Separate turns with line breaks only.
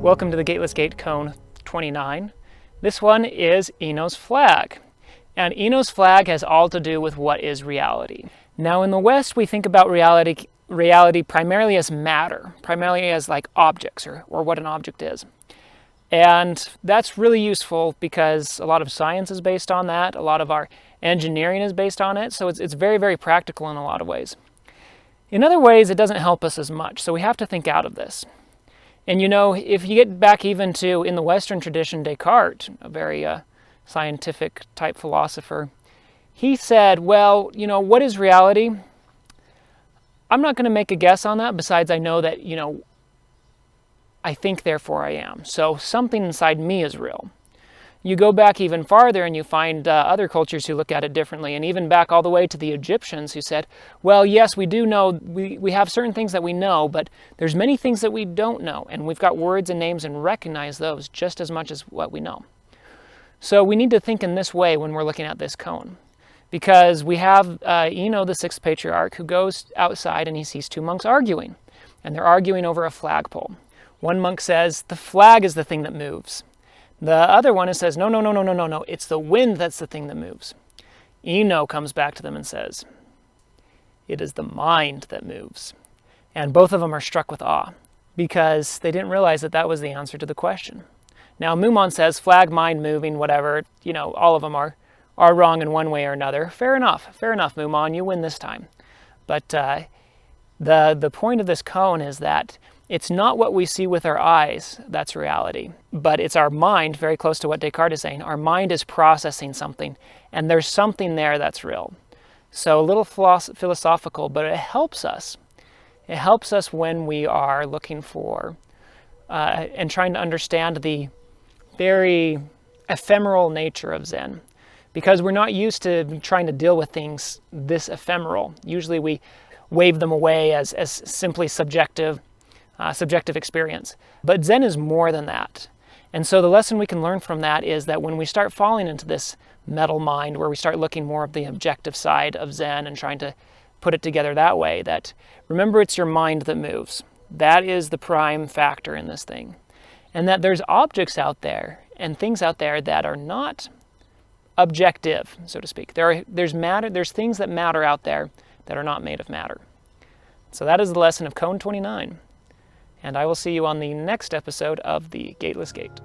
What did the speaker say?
Welcome to the Gateless Gate Koan 29. This one is Eno's flag. And Eno's flag has all to do with what is reality. Now in the West, we think about reality primarily as matter, primarily as like objects or what an object is. And that's really useful because a lot of science is based on that, a lot of our engineering is based on it, so it's very, very practical in a lot of ways. In other ways, it doesn't help us as much, so we have to think out of this. And you know, if you get back even to, in the Western tradition, Descartes, a very scientific type philosopher, he said, well, you know, what is reality? I'm not going to make a guess on that, besides I know that, you know, I think, therefore I am. So something inside me is real. You go back even farther and you find other cultures who look at it differently, and even back all the way to the Egyptians who said, well, yes, we do know, we have certain things that we know, but there's many things that we don't know, and we've got words and names and recognize those just as much as what we know. So we need to think in this way when we're looking at this koan, because we have Eno, the sixth patriarch, who goes outside and he sees two monks arguing, and they're arguing over a flagpole. One monk says, the flag is the thing that moves. The other one says, no, it's the wind that's the thing that moves. Eno comes back to them and says, it is the mind that moves. And both of them are struck with awe because they didn't realize that that was the answer to the question. Now, Mumon says, flag, mind, moving, whatever, you know, all of them are wrong in one way or another. Fair enough, Mumon, you win this time. But the point of this koan is that it's not what we see with our eyes that's reality, but it's our mind, very close to what Descartes is saying. Our mind is processing something, and there's something there that's real. So a little philosophical, but it helps us. It helps us when we are looking for and trying to understand the very ephemeral nature of Zen, because we're not used to trying to deal with things this ephemeral. Usually we wave them away as simply subjective experience. But Zen is more than that. And so the lesson we can learn from that is that when we start falling into this metal mind, where we start looking more of the objective side of Zen and trying to put it together that way, that remember it's your mind that moves. That is the prime factor in this thing. And that there's objects out there and things out there that are not objective, so to speak. There's things that matter out there that are not made of matter. So that is the lesson of Koan 29. And I will see you on the next episode of the Gateless Gate.